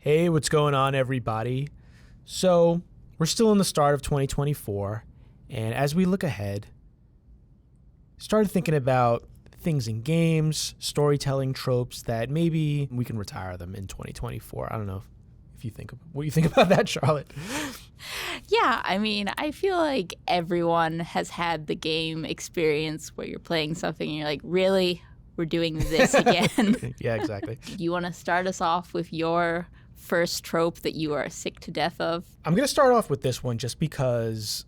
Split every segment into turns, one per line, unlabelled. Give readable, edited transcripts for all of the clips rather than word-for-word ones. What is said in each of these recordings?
Hey, what's going on, everybody? So, we're still in the start of 2024, and as we look ahead, started thinking about things in games, storytelling tropes that maybe we can retire them in 2024. I don't know if you think what you think about that, Charlotte.
Yeah, I mean, I feel like everyone has had the game experience where you're playing something and you're like, really? We're doing this again?
Yeah, exactly.
Do you want to start us off with your first trope that you are sick to death of?
I'm going to start off with this one just because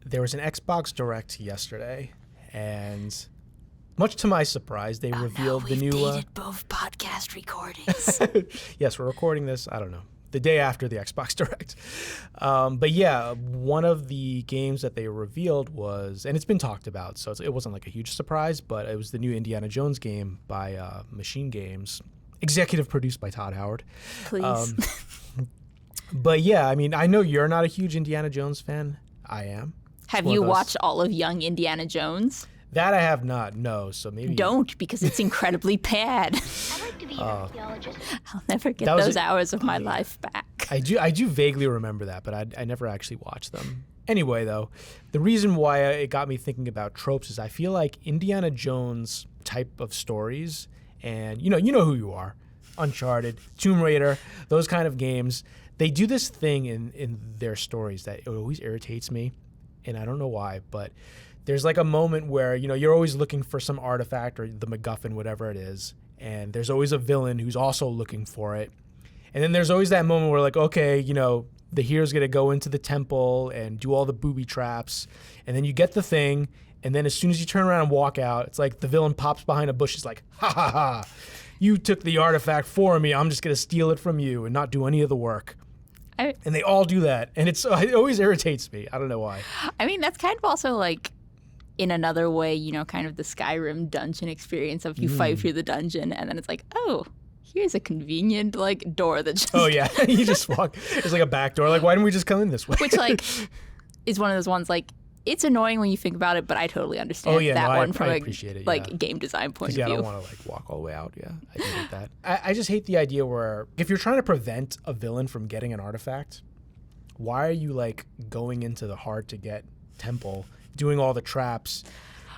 there was an Xbox Direct yesterday, and much to my surprise, they revealed the new...
We've dated both podcast recordings.
Yes, we're recording this, I don't know, the day after the Xbox Direct. But yeah, one of the games that they revealed was, and it's been talked about, so it wasn't like a huge surprise, but it was the new Indiana Jones game by Machine Games, executive produced by Todd Howard.
Please.
But yeah, I mean, I know you're not a huge Indiana Jones fan. I am.
Have you watched all of young Indiana Jones?
That I have not, no, so maybe...
Don't, because it's incredibly bad.
I'd like to be an archaeologist.
I'll never get those hours of my life back.
I do vaguely remember that, but I never actually watched them. Anyway, though, the reason why it got me thinking about tropes is I feel like Indiana Jones type of stories, and you know who you are, Uncharted, Tomb Raider, those kind of games, they do this thing in their stories that it always irritates me, and I don't know why, but there's like a moment where, you're always looking for some artifact or the MacGuffin, whatever it is, and there's always a villain who's also looking for it. And then there's always that moment where like, okay, the hero's going to go into the temple and do all the booby traps, and then you get the thing, and then as soon as you turn around and walk out, it's like the villain pops behind a bush. He's like, ha ha ha, you took the artifact for me. I'm just going to steal it from you and not do any of the work. And they all do that, and it always irritates me. I don't know why.
I mean, that's kind of also like, in another way, kind of the Skyrim dungeon experience of you fight through the dungeon, and then it's like, oh, here's a convenient, door that just...
Oh, yeah. You just walk. There's like a back door. Like, why didn't we just come in this way?
Which, is one of those ones, it's annoying when you think about it, but I totally understand one from a game design point of view.
I don't want to, walk all the way out. Yeah, I do get that. I just hate the idea where if you're trying to prevent a villain from getting an artifact, why are you, going into the hard-to-get temple, doing all the traps,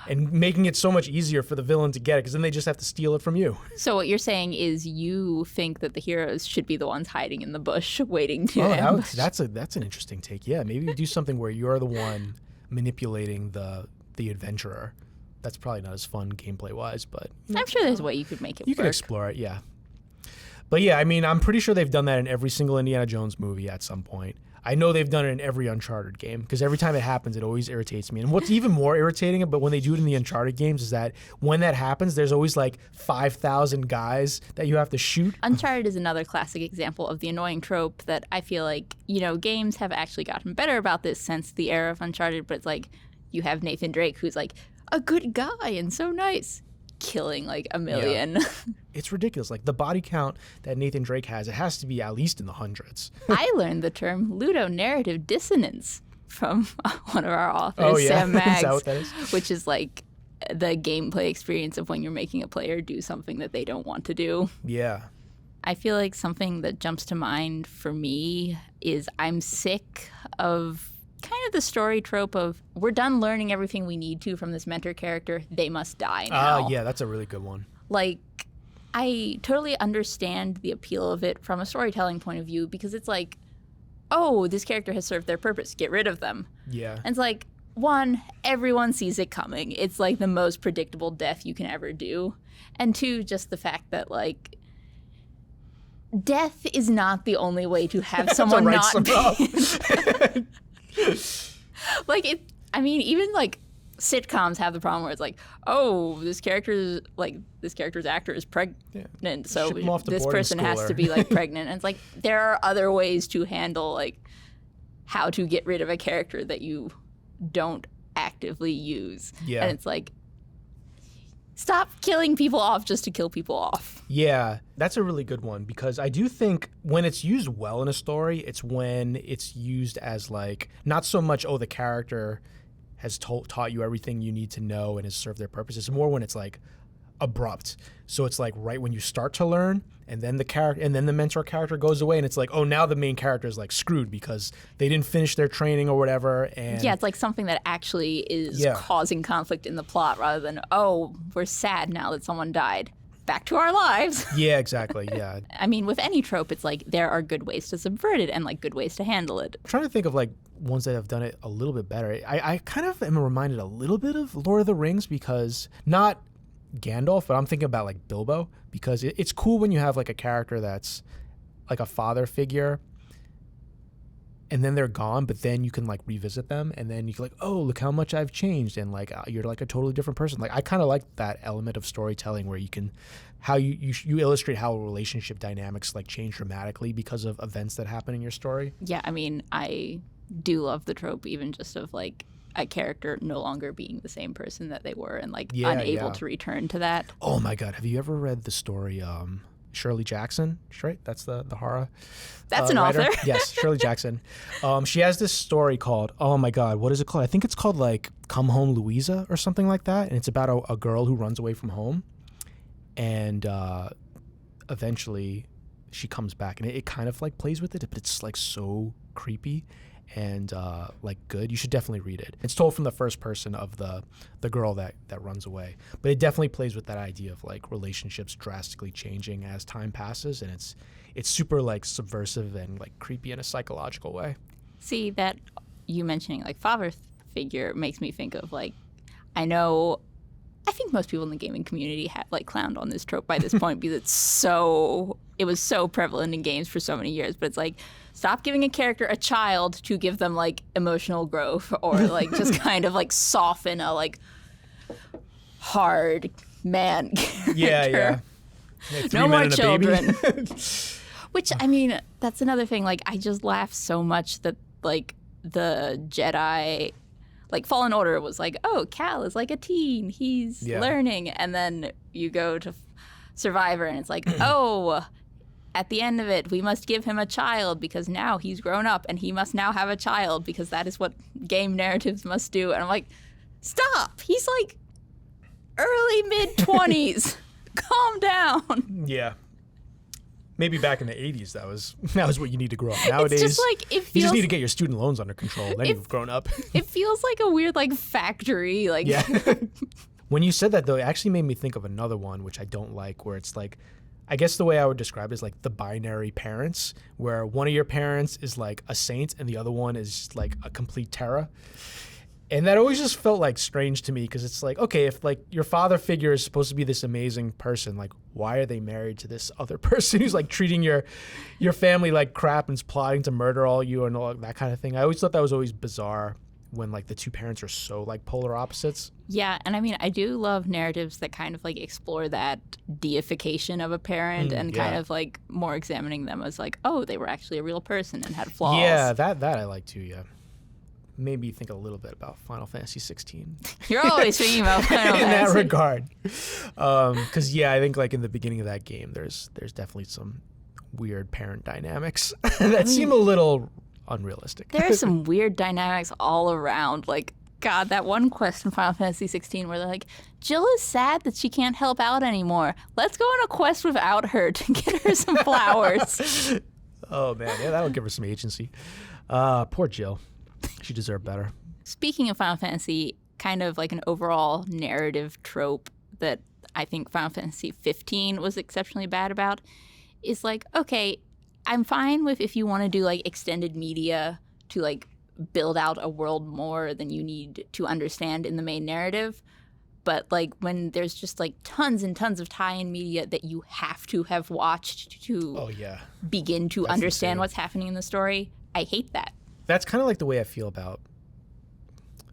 and making it so much easier for the villain to get it, because then they just have to steal it from you.
So what you're saying is you think that the heroes should be the ones hiding in the bush waiting to
ambush. That's an interesting take. Yeah, maybe you do something where you're the one manipulating the adventurer. That's probably not as fun gameplay-wise, but...
I'm sure there's a way you could make it work.
You can explore it, yeah. But yeah, I mean, I'm pretty sure they've done that in every single Indiana Jones movie at some point. I know they've done it in every Uncharted game, because every time it happens, it always irritates me. And what's even more irritating, but when they do it in the Uncharted games, is that when that happens, there's always 5,000 guys that you have to shoot.
Uncharted is another classic example of the annoying trope that I feel like, games have actually gotten better about this since the era of Uncharted, but it's you have Nathan Drake, who's a good guy and so nice, killing a million.
Yeah. It's ridiculous. The body count that Nathan Drake has, it has to be at least in the hundreds.
I learned the term ludonarrative dissonance from one of our authors, Sam Maggs.
Is that what that is?
Which is the gameplay experience of when you're making a player do something that they don't want to do.
Yeah.
I feel like something that jumps to mind for me is I'm sick of kind of the story trope of we're done learning everything we need to from this mentor character. They must die now.
Yeah, that's a really good one.
I totally understand the appeal of it from a storytelling point of view, because it's oh, this character has served their purpose. Get rid of them.
Yeah.
And it's one, everyone sees it coming. It's the most predictable death you can ever do. And two, just the fact that death is not the only way to have someone not be. I mean, even sitcoms have the problem where it's oh, this character's actor is pregnant, so this person has to be pregnant. And it's there are other ways to handle how to get rid of a character that you don't actively use.
Yeah.
And it's stop killing people off just to kill people off.
Yeah, that's a really good one, because I do think when it's used well in a story, it's when it's used as not so much, oh, the character has taught you everything you need to know and has served their purpose. It's more when it's abrupt. So it's like right when you start to learn, and then the mentor character goes away, and it's like, oh, now the main character is like screwed because they didn't finish their training or whatever. And
yeah, it's like something that actually is causing conflict in the plot rather than, oh, we're sad now that someone died. Back to our lives.
Yeah, exactly. Yeah.
I mean, with any trope, it's like there are good ways to subvert it and like good ways to handle it.
I'm trying to think of like ones that have done it a little bit better. I kind of am reminded a little bit of Lord of the Rings because not Gandalf, but I'm thinking about like Bilbo because it's cool when you have like a character that's like a father figure and then they're gone, but then you can like revisit them and then you can like, oh, look how much I've changed and like you're like a totally different person. Like I kind of like that element of storytelling where you can how you illustrate how relationship dynamics like change dramatically because of events that happen in your story.
Yeah, I mean, I do love the trope even just of like a character no longer being the same person that they were and like unable to return to that.
Oh my God, have you ever read the story Shirley Jackson, right? That's the horror.
That's an
writer.
author.
Yes, Shirley Jackson. She has this story called, oh my God, what is it called? I think it's called like Come Home Louisa or something like that. And it's about a girl who runs away from home. And eventually she comes back. And it kind of like plays with it, but it's like so creepy and like good. You should definitely read it. It's told from the first person of the girl that runs away, but it definitely plays with that idea of like relationships drastically changing as time passes, and it's super like subversive and like creepy in a psychological way.
See, that you mentioning like father figure makes me think of like, I think most people in the gaming community have like clowned on this trope by this point because it was so prevalent in games for so many years, but it's like, stop giving a character a child to give them like emotional growth or like just kind of like soften a like hard man character.
Yeah.
No more children. Which, I mean, that's another thing. Like, I just laugh so much that like the Jedi, like Fallen Order was like, oh, Cal is like a teen. He's learning. And then you go to Survivor and it's like, oh, at the end of it, we must give him a child because now he's grown up and he must now have a child because that is what game narratives must do. And I'm like, stop. He's like early mid-20s. Calm down.
Yeah. Maybe back in the 80s, that was what you need to grow up. Nowadays,
it's just like, it feels,
you just need to get your student loans under control. Then you've grown up.
It feels like a weird like factory. Like
yeah. When you said that, though, it actually made me think of another one, which I don't like, where it's like, I guess the way I would describe it is like the binary parents, where one of your parents is like a saint and the other one is like a complete terror. And that always just felt like strange to me because it's like, okay, if like your father figure is supposed to be this amazing person, like why are they married to this other person who's like treating your family like crap and is plotting to murder all you and all that kind of thing? I always thought that was always bizarre when like the two parents are so like polar opposites.
Yeah, and I mean, I do love narratives that kind of like explore that deification of a parent and kind of like more examining them as like, oh, they were actually a real person and had flaws.
Yeah, that I like too, yeah. Made me think a little bit about Final Fantasy 16.
You're always thinking about Final
in
Fantasy.
that regard. Because, yeah, I think like in the beginning of that game, there's definitely some weird parent dynamics that seem a little unrealistic.
There are some weird dynamics all around. Like, God, that one quest in Final Fantasy 16 where they're like, Jill is sad that she can't help out anymore. Let's go on a quest without her to get her some flowers.
Oh, man. Yeah, that'll give her some agency. Poor Jill. She deserved better.
Speaking of Final Fantasy, kind of like an overall narrative trope that I think Final Fantasy 15 was exceptionally bad about is like, okay, I'm fine with if you want to do like extended media to like build out a world more than you need to understand in the main narrative. But like when there's just like tons and tons of tie-in media that you have to have watched to begin to understand what's happening in the story, I hate that.
That's kind of like the way I feel about,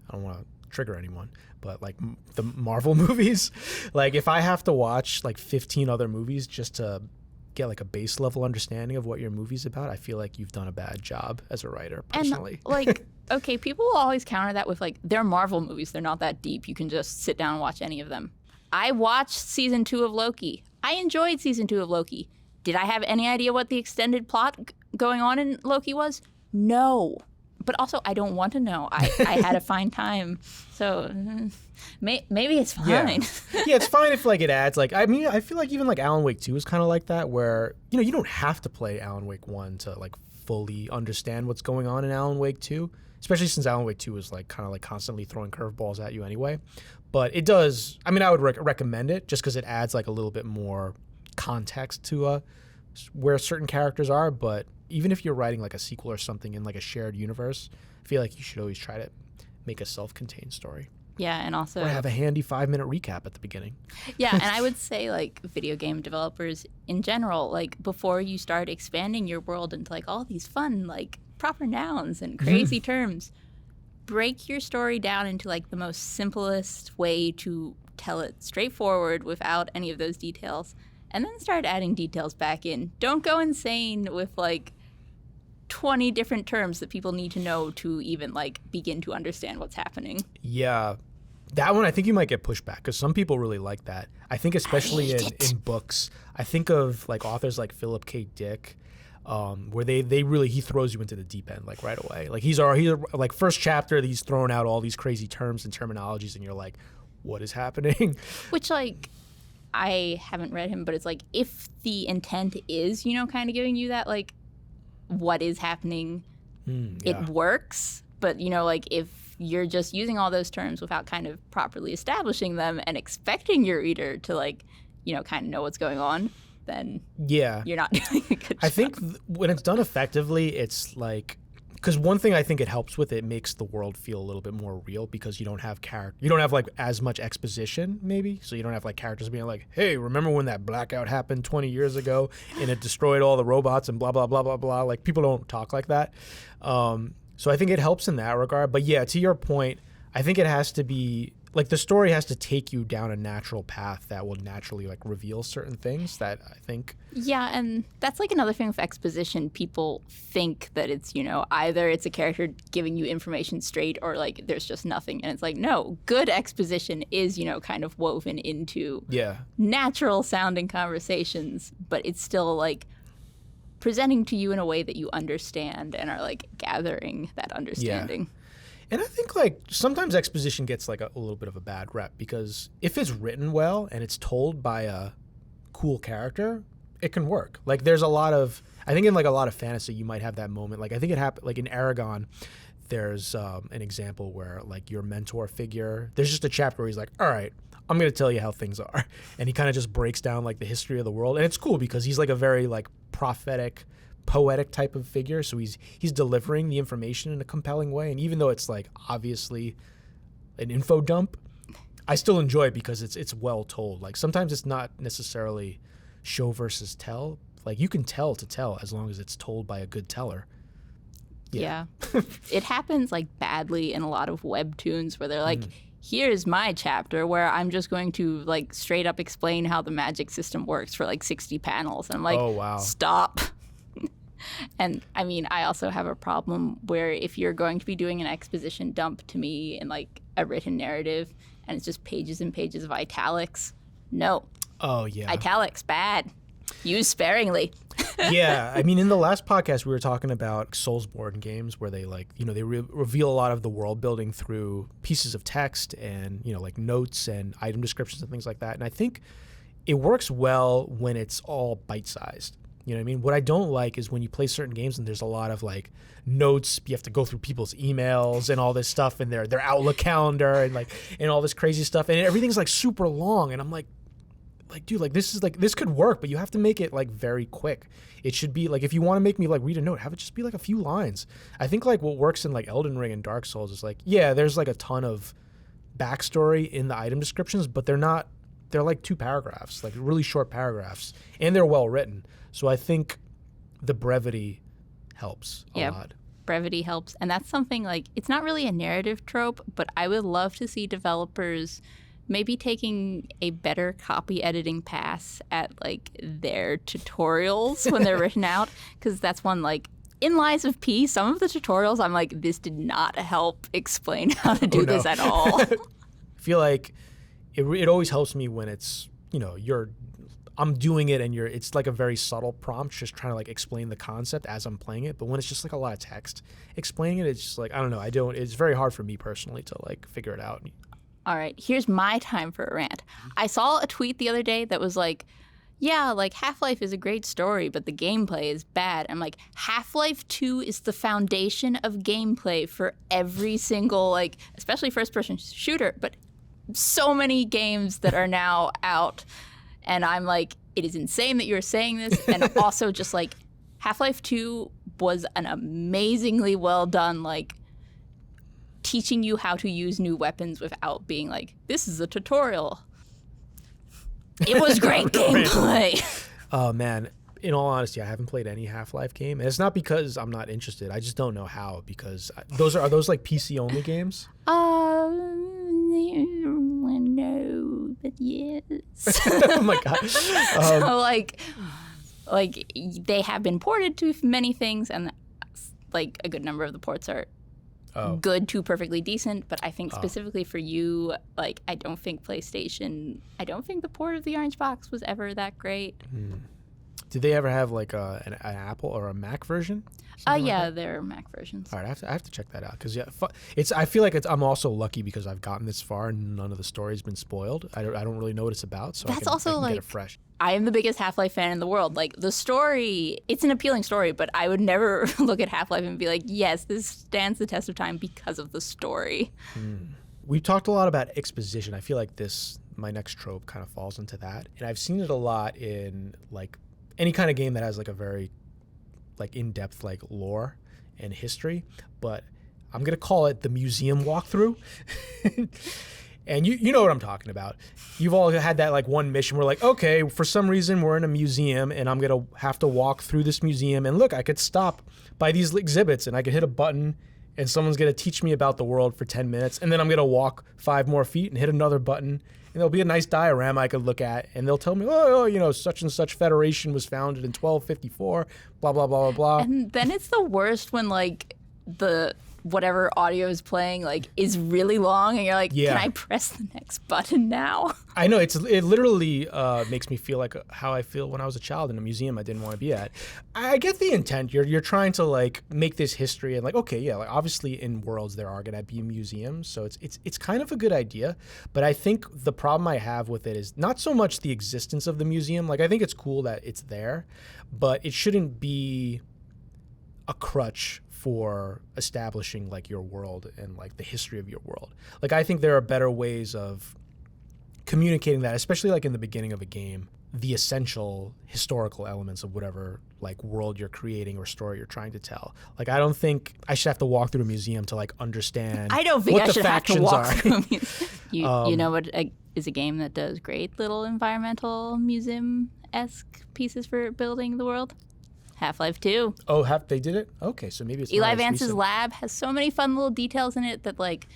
I don't want to trigger anyone, but like the Marvel movies. Like if I have to watch like 15 other movies just to get like a base level understanding of what your movie's about, I feel like you've done a bad job as a writer, personally.
And like, okay, people will always counter that with like, they're Marvel movies. They're not that deep. You can just sit down and watch any of them. I watched season 2 of Loki. I enjoyed season 2 of Loki. Did I have any idea what the extended plot going on in Loki was? No. but also I don't want to know. I had a fine time, so maybe it's fine.
Yeah, it's fine if like it adds like, I mean, I feel like even like Alan Wake 2 is kind of like that, where you don't have to play Alan Wake 1 to like fully understand what's going on in Alan Wake 2, especially since Alan Wake 2 is like kind of like constantly throwing curveballs at you anyway. But it does. I mean, I would recommend it just because it adds like a little bit more context to where certain characters are. But even if you're writing like a sequel or something in like a shared universe, I feel like you should always try to make a self-contained story.
Yeah, and also...
Or have a handy 5-minute recap at the beginning.
Yeah, and I would say, like, video game developers in general, like, before you start expanding your world into, like, all these fun, like, proper nouns and crazy terms, break your story down into, like, the most simplest way to tell it straightforward without any of those details, and then start adding details back in. Don't go insane with, like, 20 different terms that people need to know to even like begin to understand what's happening. Yeah.
That one, I think you might get pushback because some people really like that. I think especially in books, I think of like authors like Philip K. Dick, where he throws you into the deep end like right away. Like he's like first chapter, he's throwing out all these crazy terms and terminologies and you're like, what is happening?
Which like, I haven't read him, but it's like if the intent is, kind of giving you that like, what is happening, it works. But, like if you're just using all those terms without kind of properly establishing them and expecting your reader to like, kind of know what's going on, then you're not doing a good job.
I think when it's done effectively, it's like, because one thing I think it helps with, it makes the world feel a little bit more real because you don't have like as much exposition maybe, so you don't have like characters being like, hey, remember when that blackout happened 20 years ago and it destroyed all the robots and blah blah blah blah blah. Like people don't talk like that, so I think it helps in that regard. But yeah, to your point, I think it has to be like the story has to take you down a natural path that will naturally like reveal certain things that I think.
Yeah, and that's like another thing with exposition. People think that it's, either it's a character giving you information straight or like there's just nothing. And it's like, no, good exposition is, kind of woven into natural sounding conversations, but it's still like presenting to you in a way that you understand and are like gathering that understanding.
Yeah. And I think like sometimes exposition gets like a little bit of a bad rep because if it's written well and it's told by a cool character, it can work. Like there's I think in like a lot of fantasy you might have that moment. Like I think it happened like in Aragon, there's an example where like your mentor figure, there's just a chapter where he's like, all right, I'm going to tell you how things are. And he kind of just breaks down like the history of the world. And it's cool because he's like a very like prophetic, poetic type of figure, so he's delivering the information in a compelling way, and even though it's like obviously an info dump, I still enjoy it because it's well told. Like sometimes it's not necessarily show versus tell, like you can tell as long as it's told by a good teller.
Yeah. It happens like badly in a lot of webtoons where they're like, here's my chapter where I'm just going to like straight up explain how the magic system works for like 60 panels, and I'm like, oh wow, stop. And I mean, I also have a problem where if you're going to be doing an exposition dump to me in like a written narrative and it's just pages and pages of italics, no.
Oh, yeah.
Italics, bad. Use sparingly.
Yeah. I mean, in the last podcast, we were talking about Soulsborne games where they like, they reveal a lot of the world building through pieces of text and, like notes and item descriptions and things like that. And I think it works well when it's all bite-sized. You know what I mean? What I don't like is when you play certain games and there's a lot of like notes. You have to go through people's emails and all this stuff and their Outlook calendar and all this crazy stuff. And everything's like super long. And I'm like, dude, like this could work, but you have to make it like very quick. It should be like, if you want to make me like read a note, have it just be like a few lines. I think like what works in like Elden Ring and Dark Souls is like, yeah, there's like a ton of backstory in the item descriptions, but they're like 2 paragraphs, like really short paragraphs, and they're well written. So I think the brevity helps a lot.
Brevity helps. And that's something like, it's not really a narrative trope, but I would love to see developers maybe taking a better copy editing pass at like their tutorials when they're written out. Because that's one like, in Lies of P, some of the tutorials, I'm like, this did not help explain how to do this at all.
I feel like it always helps me when it's, you're I'm doing it and it's like a very subtle prompt, just trying to like explain the concept as I'm playing it. But when it's just like a lot of text explaining it, it's just like, I don't know. It's very hard for me personally to like figure it out.
All right, here's my time for a rant. I saw a tweet the other day that was like, yeah, like Half-Life is a great story, but the gameplay is bad. I'm like, Half-Life 2 is the foundation of gameplay for every single, like, especially first-person shooter, but so many games that are now out. And I'm like, it is insane that you're saying this. And also just like, Half-Life 2 was an amazingly well done, like, teaching you how to use new weapons without being like, this is a tutorial. It was great gameplay.
Oh, man. In all honesty, I haven't played any Half-Life game. And it's not because I'm not interested. I just don't know how, because are those like PC-only games?
No, but yes.
Oh, my God.
So, like, they have been ported to many things, and, like, a good number of the ports are good to perfectly decent, but I think specifically for you, like, I don't think the port of the Orange Box was ever that great.
Did they ever have like an Apple or a Mac version?
Yeah, there are Mac versions.
All right, I have to check that out because I feel like I'm also lucky because I've gotten this far and none of the story's been spoiled. I don't really know what it's about, so
That's
I
also
can
like,
get it fresh.
I am the biggest Half-Life fan in the world. Like, the story, it's an appealing story, but I would never look at Half-Life and be like, yes, this stands the test of time because of the story.
We've talked a lot about exposition. I feel like my next trope kind of falls into that, and I've seen it a lot in like any kind of game that has like a very like in-depth like lore and history, but I'm gonna call it the museum walkthrough. And you know what I'm talking about. You've all had that like one mission where like, okay, for some reason we're in a museum and I'm gonna have to walk through this museum, and look, I could stop by these exhibits and I could hit a button and someone's gonna teach me about the world for 10 minutes, and then I'm gonna walk 5 more feet and hit another button, and there'll be a nice diorama I could look at, and they'll tell me, such and such federation was founded in 1254, blah, blah, blah, blah, blah.
And then it's the worst when, like, the whatever audio is playing, like, is really long, and you're like, can I press the next button now?
I know, it literally makes me feel like how I feel when I was a child in a museum I didn't want to be at. I get the intent. You're trying to, like, make this history, and, like, okay, yeah, like, obviously in worlds there are going to be museums, so it's kind of a good idea, but I think the problem I have with it is not so much the existence of the museum. Like, I think it's cool that it's there, but it shouldn't be a crutch for establishing like your world and like the history of your world. Like, I think there are better ways of communicating that, especially like in the beginning of a game, the essential historical elements of whatever like world you're creating or story you're trying to tell. Like, I don't think I should have to walk through a museum to like understand
I don't think
what
I
the
should have to
factions
walk
are.
through a museum. You know what is a game that does great little environmental museum-esque pieces for building the world? Half-Life 2.
Oh, they did it? Okay, so maybe it's
Eli
not as
Vance's
recent.
lab has so many fun little details in it that, like,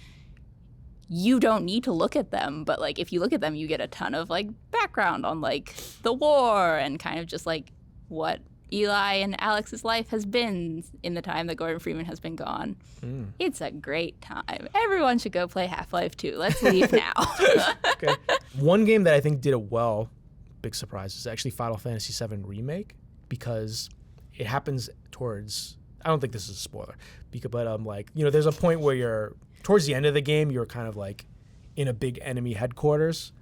you don't need to look at them, but, like, if you look at them, you get a ton of, like, background on, like, the war and kind of just, like, what Eli and Alex's life has been in the time that Gordon Freeman has been gone. It's a great time. Everyone should go play Half-Life 2. Let's leave now.
Okay. One game that I think did it well, big surprise, is actually Final Fantasy VII Remake, because it happens towards, I don't think this is a spoiler, but like, you know, there's a point where you're towards the end of the game, you're kind of like in a big enemy headquarters,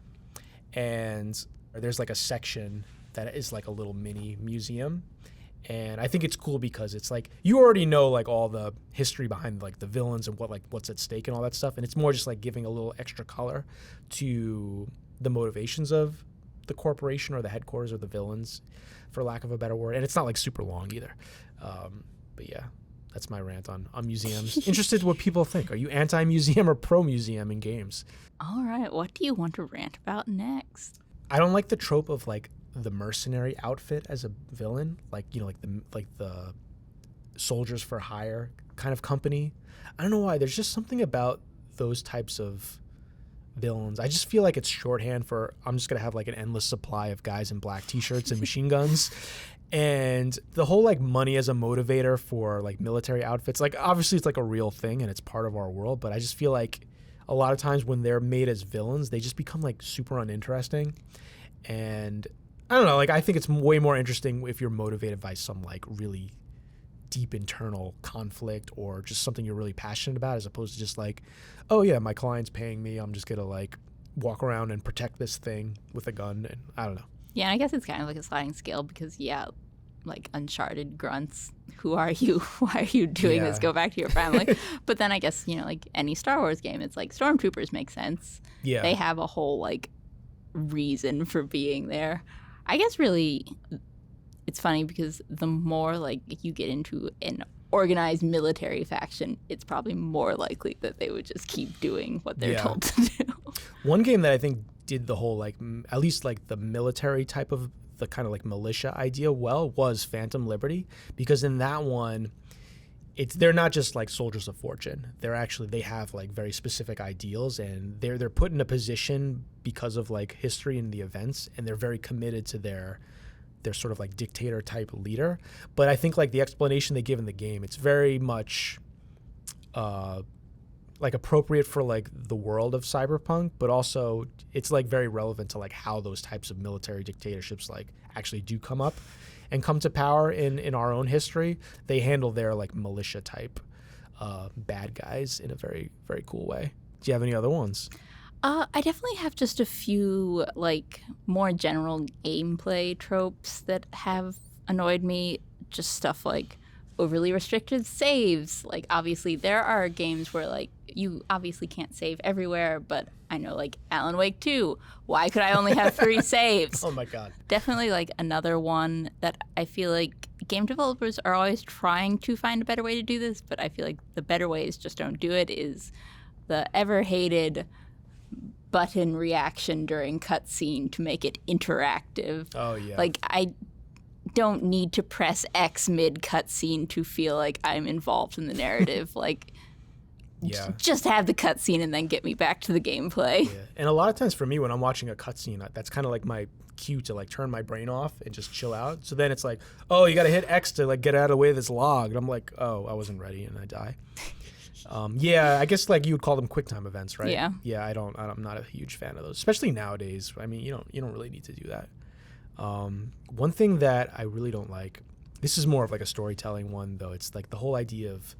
and there's like a section that is like a little mini museum. And I think it's cool because it's like, you already know like all the history behind like the villains and what's at stake and all that stuff, and it's more just like giving a little extra color to the motivations of the corporation or the headquarters or the villains, for lack of a better word. And it's not like super long either. But yeah, that's my rant on museums. Interested what people think. Are you anti-museum or pro-museum in games?
All right, what do you want to rant about next?
I don't like the trope of like the mercenary outfit as a villain, like, you know, like the soldiers for hire kind of company. I don't know why. There's just something about those types of villains. I just feel like it's shorthand for, I'm just gonna have like an endless supply of guys in black t-shirts and machine guns. And the whole like money as a motivator for like military outfits, like obviously it's like a real thing and it's part of our world, but I just feel like a lot of times when they're made as villains, they just become like super uninteresting. And I don't know, like I think it's way more interesting if you're motivated by some like really deep internal conflict or just something you're really passionate about, as opposed to just like, oh yeah, my client's paying me, I'm just gonna like walk around and protect this thing with a gun. And I don't know.
Yeah, and I guess it's kind of like a sliding scale because like Uncharted grunts, who are you? Why are you doing this? Go back to your family. But then I guess, like any Star Wars game, it's like stormtroopers make sense.
Yeah.
They have a whole like reason for being there. I guess really it's funny because the more like you get into an organized military faction, it's probably more likely that they would just keep doing what they're told to do.
One game that I think did the whole like at least like the military type of the kind of like militia idea was Phantom Liberty, because in that one they're not just like soldiers of fortune. They have like very specific ideals, and they're put in a position because of like history and the events, and they're very committed to their sort of like dictator type leader. But I think like the explanation they give in the game, it's very much like appropriate for like the world of cyberpunk, but also it's like very relevant to like how those types of military dictatorships like actually do come up and come to power in our own history. They handle their like militia type bad guys in a very, very cool way. Do you have any other ones?
I definitely have just a few like more general gameplay tropes that have annoyed me. Just stuff like overly restricted saves. Like obviously there are games where like you obviously can't save everywhere, but I know like Alan Wake 2, why could I only have 3 saves?
Oh my god.
Definitely like another one that I feel like game developers are always trying to find a better way to do this, but I feel like the better ways just don't do it, is the ever hated button reaction during cutscene to make it interactive.
Oh yeah.
Like I don't need to press X mid cutscene to feel like I'm involved in the narrative. Like, just have the cutscene and then get me back to the gameplay.
Yeah. And a lot of times for me, when I'm watching a cutscene, that's kind of like my cue to like turn my brain off and just chill out. So then it's like, oh, you got to hit X to like get out of the way of this log. And I'm like, oh, I wasn't ready, and I die. Yeah, I guess like you would call them QuickTime events, right?
Yeah.
Yeah, I'm not a huge fan of those, especially nowadays. I mean, you don't really need to do that. One thing that I really don't like, this is more of like a storytelling one though, it's like the whole idea of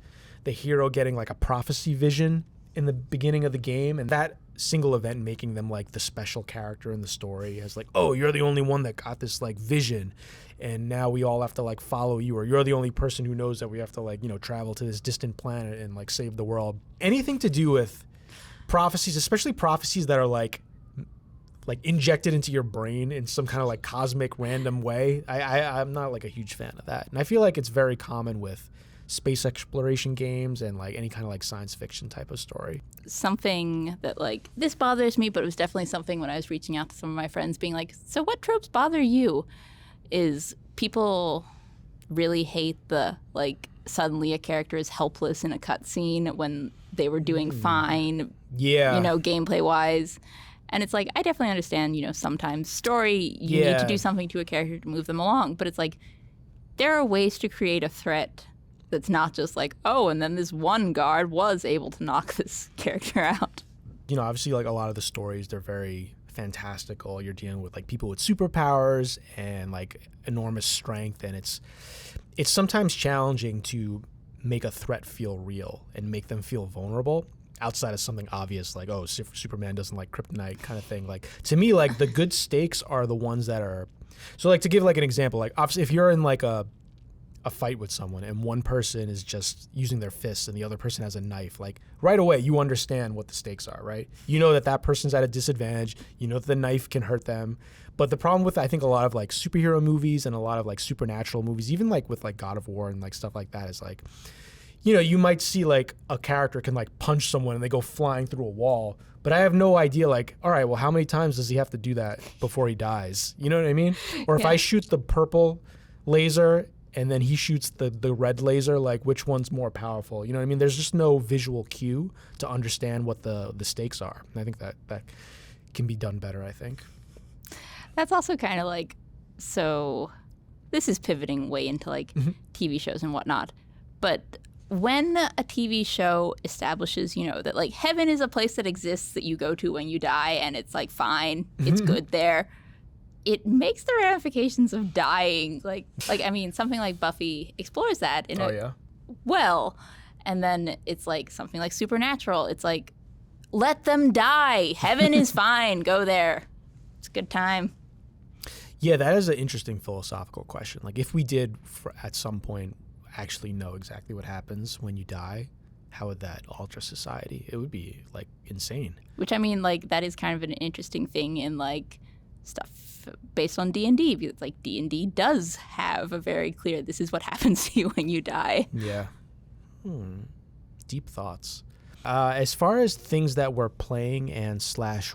the hero getting like a prophecy vision in the beginning of the game, and that single event making them like the special character in the story, as like, oh, you're the only one that got this like vision, and now we all have to like follow you, or you're the only person who knows that we have to like, travel to this distant planet and like save the world. Anything to do with prophecies, especially prophecies that are like injected into your brain in some kind of like cosmic random way, I'm not like a huge fan of that. And I feel like it's very common with space exploration games and like any kind of like science fiction type of story.
Something that like, this bothers me, but it was definitely something when I was reaching out to some of my friends being like, so what tropes bother you? Is people really hate the like suddenly a character is helpless in a cutscene when they were doing fine, gameplay wise. And it's like, I definitely understand, sometimes story, you need to do something to a character to move them along. But it's like, there are ways to create a threat that's not just like, oh, and then this one guard was able to knock this character out.
Obviously, like a lot of the stories, they're very fantastical. You're dealing with like people with superpowers and like enormous strength. And it's sometimes challenging to make a threat feel real and make them feel vulnerable, outside of something obvious like, oh, Superman doesn't like kryptonite kind of thing. Like, to me, like the good stakes are the ones that are, so like to give like an example, like obviously if you're in like a fight with someone and one person is just using their fists and the other person has a knife, like right away you understand what the stakes are, right? You know that person's at a disadvantage, you know that the knife can hurt them. But the problem with, I think, a lot of like superhero movies and a lot of like supernatural movies, even like with like God of War and like stuff like that, is like, you might see like a character can like punch someone and they go flying through a wall, but I have no idea like, all right, well, how many times does he have to do that before he dies? You know what I mean? Or if I shoot the purple laser and then he shoots the red laser, like which one's more powerful? You know what I mean? There's just no visual cue to understand what the stakes are. And I think that can be done better, I think.
That's also kind of like, so this is pivoting way into like TV shows and whatnot, but when a TV show establishes, that like heaven is a place that exists that you go to when you die and it's like fine, it's good there, it makes the ramifications of dying like I mean, something like Buffy explores that in well, and then it's like something like Supernatural. It's like, let them die. Heaven is fine. Go there. It's a good time.
Yeah, that is an interesting philosophical question. Like, if we did, at some point, actually know exactly what happens when you die, how would that alter society? It would be, like, insane.
Which, I mean, like, that is kind of an interesting thing in, like, stuff based on D&D. Because, like, D&D does have a very clear, this is what happens to you when you die.
Yeah. Deep thoughts. As far as things that we're playing and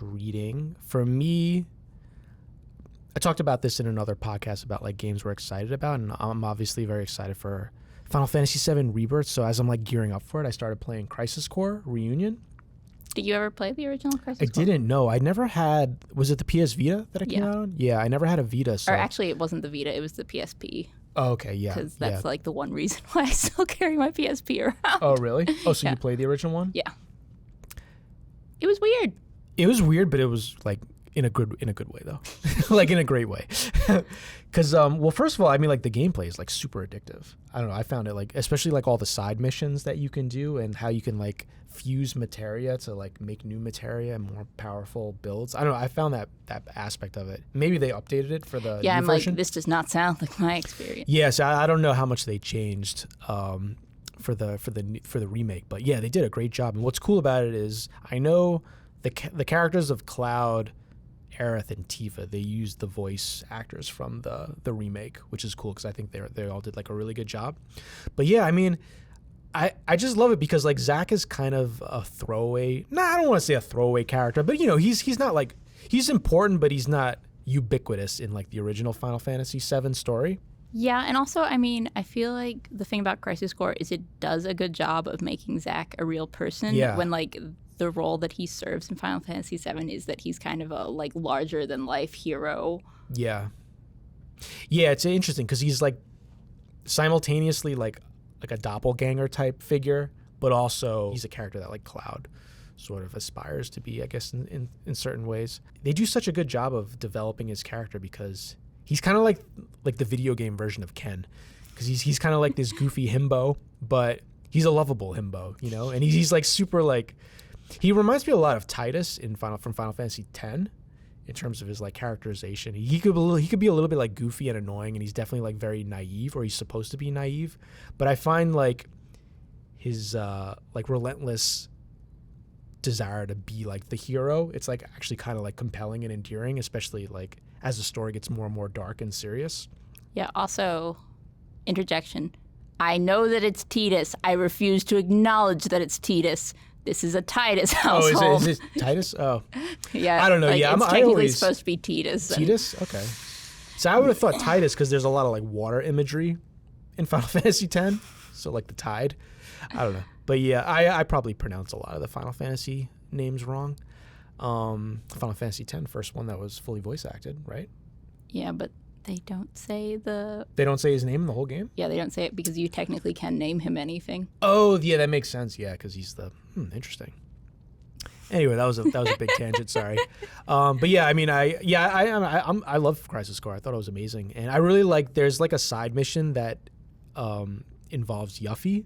/ reading, for me, I talked about this in another podcast about like games we're excited about, and I'm obviously very excited for Final Fantasy VII Rebirth. So as I'm like gearing up for it, I started playing Crisis Core Reunion.
Did you ever play the original Crisis Core?
I didn't know. I never had. Was it the PS Vita that it came out on? Yeah, I never had a Vita. So.
Or actually, it wasn't the Vita. It was the PSP.
Oh, okay, yeah.
Because that's like the one reason why I still carry my PSP around.
Oh, really? Oh, so you played the original one?
Yeah. It was weird.
It was weird, but it was like in a good way though, like in a great way. Because well, first of all, I mean, like the gameplay is like super addictive. I don't know. I found it like, especially like all the side missions that you can do and how you can like fuse materia to like make new materia and more powerful builds. I don't know. I found that aspect of it. Maybe they updated it for the new version.
Like, this does not sound like my experience.
Yes, I don't know how much they changed for the remake, but yeah, they did a great job. And what's cool about it is I know the characters of Cloud, Aerith, and Tifa, they used the voice actors from the remake, which is cool because I think they all did like a really good job. But yeah, I mean, I just love it because like Zack is kind of a throwaway. I don't want to say a throwaway character, but you know, he's not like, he's important, but he's not ubiquitous in like the original Final Fantasy VII story.
Yeah, and also, I mean, I feel like the thing about Crisis Core is it does a good job of making Zack a real person.
Yeah.
When like the role that he serves in Final Fantasy VII is that he's kind of a like larger than life hero.
Yeah. Yeah, it's interesting because he's like simultaneously like a doppelganger type figure, but also he's a character that like Cloud sort of aspires to be, I guess, in certain ways. They do such a good job of developing his character because he's kind of like the video game version of Ken, because he's kind of like this goofy himbo, but he's a lovable himbo, you know? And he's like super like, he reminds me a lot of Titus from Final Fantasy X in terms of his like characterization. He could be a little bit like goofy and annoying, and he's definitely like very naive, or he's supposed to be naive. But I find like his like relentless desire to be like the hero, it's like actually kind of like compelling and endearing, especially like as the story gets more and more dark and serious.
Yeah, also, interjection. I know that it's Titus. I refuse to acknowledge that it's Titus. This is a Titus household.
Oh, is it Titus? Oh.
Yeah.
I don't know.
Like,
yeah,
it's technically supposed to be Titus.
Titus? Okay. So I would have thought Titus because there's a lot of like water imagery in Final Fantasy X. So like the tide. I don't know. But yeah, I probably pronounce a lot of the Final Fantasy names wrong. Final Fantasy X, first one that was fully voice acted, right?
Yeah, but they don't say
They don't say his name in the whole game?
Yeah, they don't say it because you technically can name him anything.
Oh, yeah, that makes sense. Yeah, because he's the interesting. Anyway, that was a big tangent. Sorry, but yeah, I mean, I love Crisis Core. I thought it was amazing, and I really like. There's like a side mission that involves Yuffie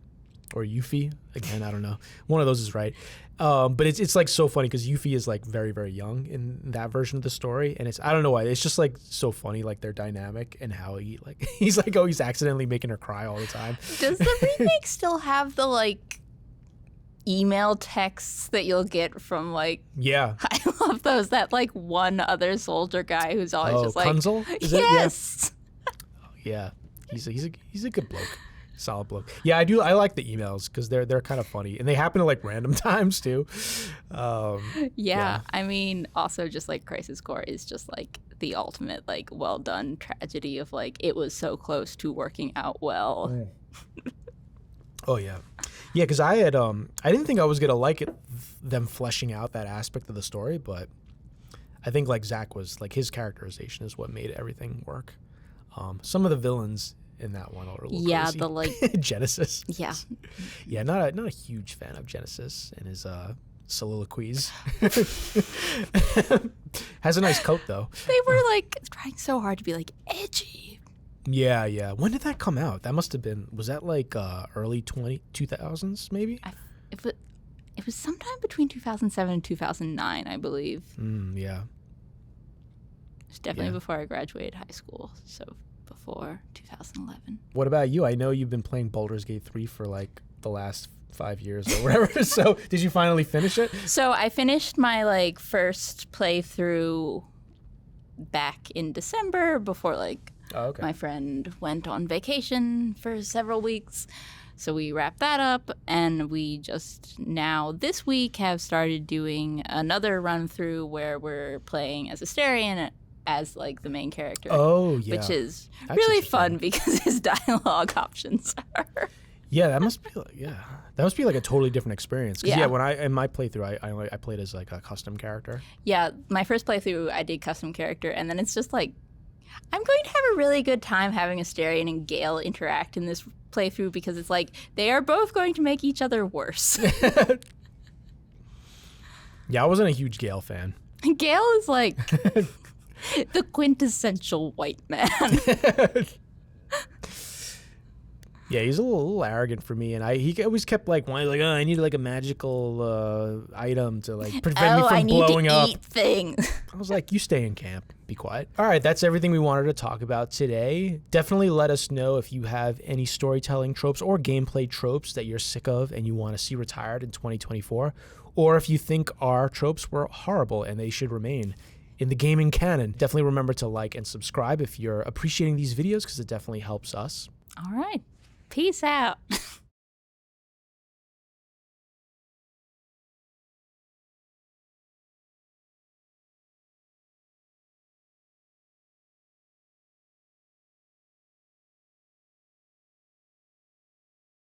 or Yuffie. Again, I don't know. One of those is right. But it's like so funny because Yuffie is like very, very young in that version of the story, and I don't know why, it's just like so funny, like their dynamic and how he's like always accidentally making her cry all the time.
Does the remake still have the like email texts that you'll get from like?
Yeah,
I love those. That like one other soldier guy who's always just like,
Kunzel?
Yes.
Yeah, he's a good bloke. Solid bloke. Yeah, I do. I like the emails because they're kind of funny, and they happen at like random times too.
Yeah, I mean, also just like Crisis Core is just like the ultimate like well done tragedy of like it was so close to working out well.
Oh yeah, yeah. Because I didn't think I was gonna like them fleshing out that aspect of the story, but I think like Zack was like his characterization is what made everything work. Some of the villains in that one are a little crazy.
The like
Genesis.
Yeah.
Yeah, not a huge fan of Genesis and his soliloquies. Has a nice coat though.
They were like trying so hard to be like edgy.
Yeah. When did that come out? That must have been, was that like early 2000s maybe?
It was sometime between 2007 and 2009, I believe.
Yeah.
It's definitely before I graduated high school, so before 2011.
What about you? I know you've been playing Baldur's Gate 3 for like the last 5 years or whatever. So did you finally finish it?
So I finished my like first playthrough back in December before my friend went on vacation for several weeks. So we wrapped that up, and we just now this week have started doing another run through where we're playing as Asterion as like the main character.
Oh, yeah.
Which is really fun because his dialogue options are.
Yeah, that must be like a totally different experience. Because when in my playthrough, I played as like a custom character.
Yeah, my first playthrough, I did custom character, and then it's just like, I'm going to have a really good time having Asterion and Gale interact in this playthrough because it's like they are both going to make each other worse.
Yeah, I wasn't a huge Gale fan.
Gale is like the quintessential white man.
Yeah, he's a little arrogant for me, and he always kept like wanting like, I need like a magical item to like prevent me from blowing up.
I need to eat things.
I was like, you stay in camp, be quiet. All right, that's everything we wanted to talk about today. Definitely let us know if you have any storytelling tropes or gameplay tropes that you're sick of and you want to see retired in 2024, or if you think our tropes were horrible and they should remain in the gaming canon. Definitely remember to like and subscribe if you're appreciating these videos because it definitely helps us.
All right. Peace out.